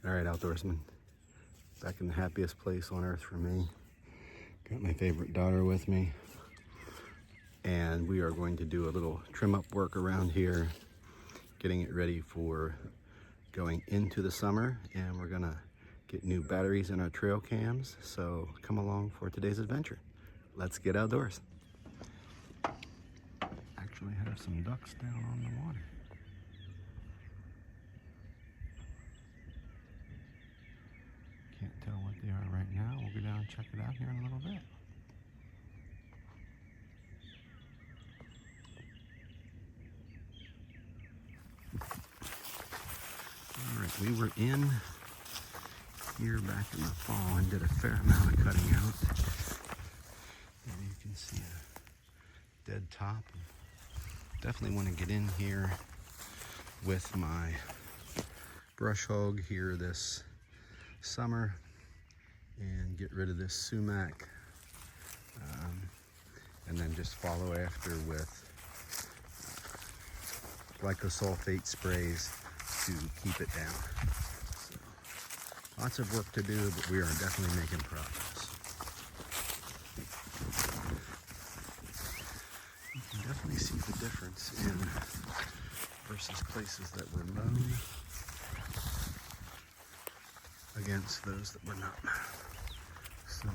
All right, outdoorsmen, back in the happiest place on earth for me. Got my favorite daughter with me, and we are going to do a little trim up work around here, getting it ready for going into the summer, and we're gonna get new batteries in our trail cams. So come along for today's adventure. Let's get outdoors. Actually have some ducks down on the water. Can't tell what they are right now. We'll go down and check it out here in a little bit. All right, we were in here back in the fall and did a fair amount of cutting out. There you can see a dead top. Definitely want to get in here with my brush hog here this summer and get rid of this sumac, and then just follow after with glycosulfate sprays to keep it down. So, lots of work to do, but we are definitely making progress. You can definitely see the difference in versus places that were mown against those that were not. So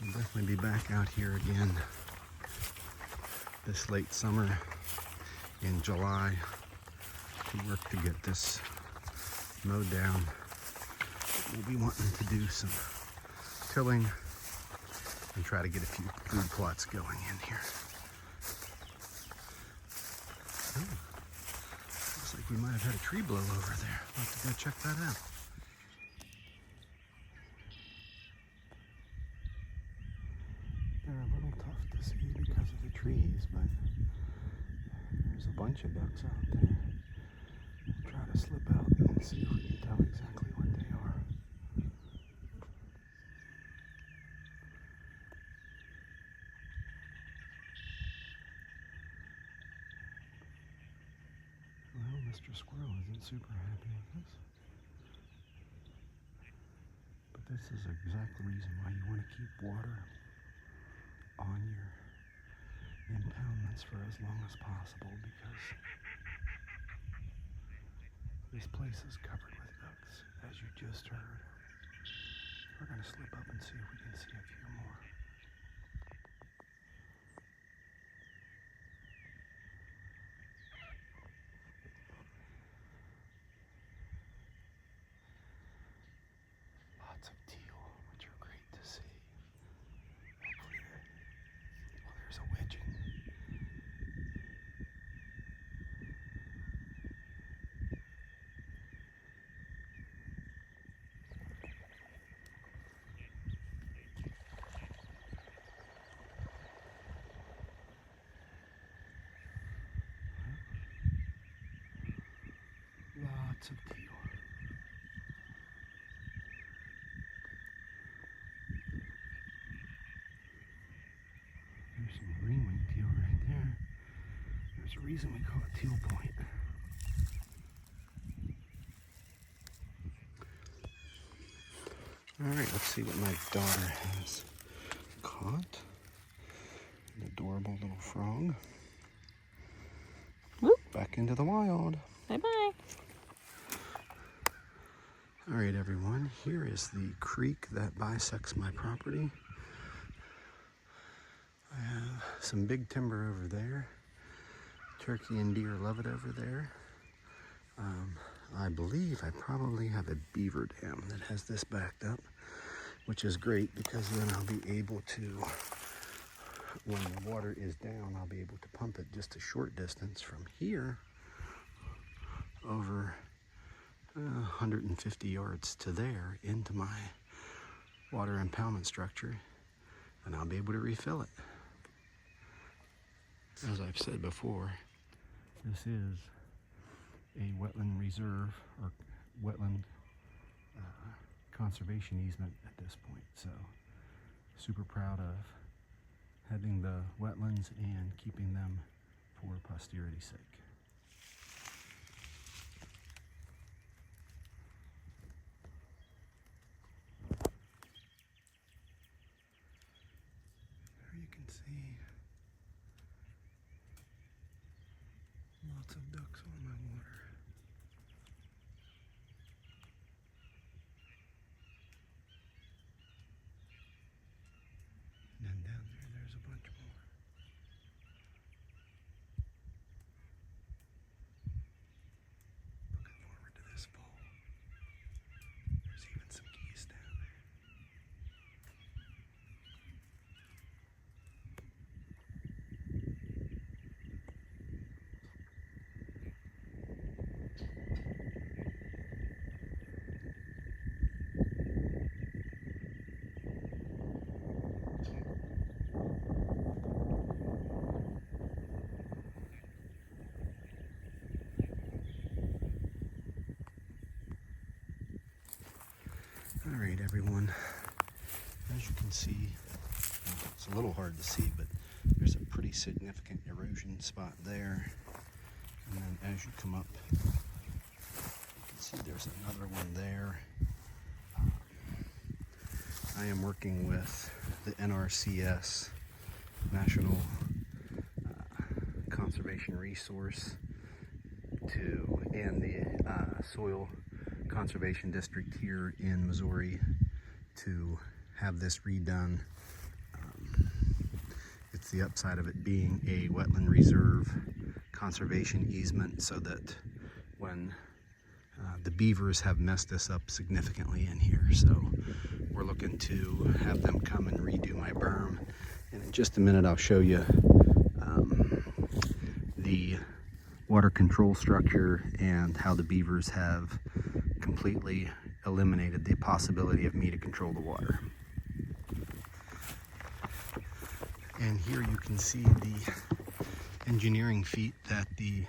we'll definitely be back out here again this late summer in July to work to get this mowed down. We'll be wanting to do some tilling and try to get a few food plots going in here. Oh, looks like we might have had a tree blow over there. I'll have to go check that out. They're a little tough to see because of the trees, but there's a bunch of ducks out there. We'll try to slip out and see if we can tell exactly what they are. Well, Mr. Squirrel isn't super happy with this. But this is the exact reason why you want to keep water on your impoundments for as long as possible, because this place is covered with ducks, as you just heard. We're going to slip up and see if we can see a few more. Lots of teal, which are great to see. Hopefully there's a wedging. Lots of teal. There's some green-winged teal right there. There's a reason we call it Teal Point. All right, let's see what my daughter has caught. An adorable little frog. Whoop. Back into the wild. Bye-bye. All right, everyone, here is the creek that bisects my property. I have some big timber over there. Turkey and deer love it over there. I believe I probably have a beaver dam that has this backed up, which is great because then I'll be able to, when the water is down, I'll be able to pump it just a short distance from here over 150 yards to there into my water impoundment structure, and I'll be able to refill it. As I've said before, this is a wetland reserve or wetland conservation easement at this point. So super proud of having the wetlands and keeping them for posterity's sake. see lots of ducks on my water. And then down there's a bunch more. Looking forward to this fall. There's even some geese down there. All right, everyone. As you can see, well, it's a little hard to see, but there's a pretty significant erosion spot there. And then as you come up, you can see there's another one there. I am working with the NRCS, National Conservation Resource, and the Soil Conservation District here in Missouri to have this redone. It's the upside of it being a wetland reserve conservation easement, so that when the beavers have messed this up significantly in here, so we're looking to have them come and redo my berm. And in just a minute I'll show you the water control structure and how the beavers have completely eliminated the possibility of me to control the water. And here you can see the engineering feat that the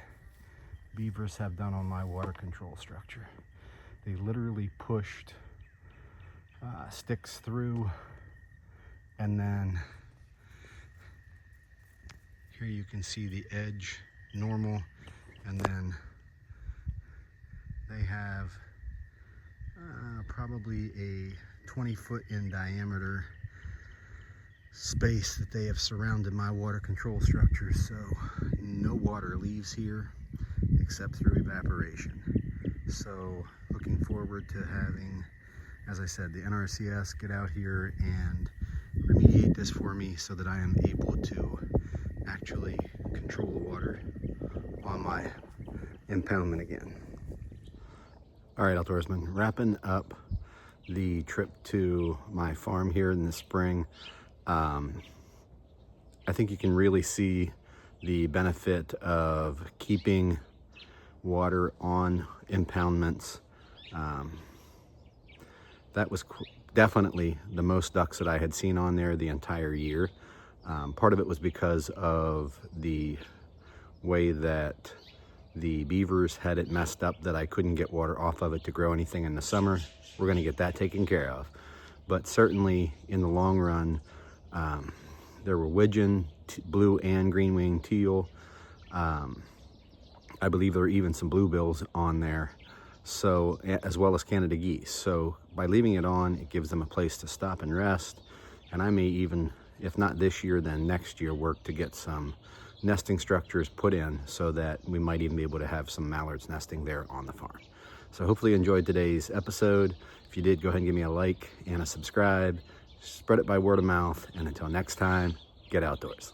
beavers have done on my water control structure. They literally pushed sticks through, and then here you can see the edge normal, and then they have probably a 20-foot in diameter space that they have surrounded my water control structure, so no water leaves here except through evaporation. So looking forward to having, as I said, the NRCS get out here and remediate this for me so that I am able to actually control the water on my impoundment again. All right, outdoorsmen, wrapping up the trip to my farm here in the spring. I think you can really see the benefit of keeping water on impoundments. That was definitely the most ducks that I had seen on there the entire year. Part of it was because of the way that the beavers had it messed up, that I couldn't get water off of it to grow anything in the summer. We're going to get that taken care of. But certainly in the long run, there were widgeon, blue and green-winged teal. I believe there were even some bluebills on there, so, as well as Canada geese. So by leaving it on, it gives them a place to stop and rest. And I may even, if not this year, then next year, work to get some nesting structures put in so that we might even be able to have some mallards nesting there on the farm. So hopefully you enjoyed today's episode. If you did, go ahead and give me a like and a subscribe. Spread it by word of mouth. And until next time, get outdoors.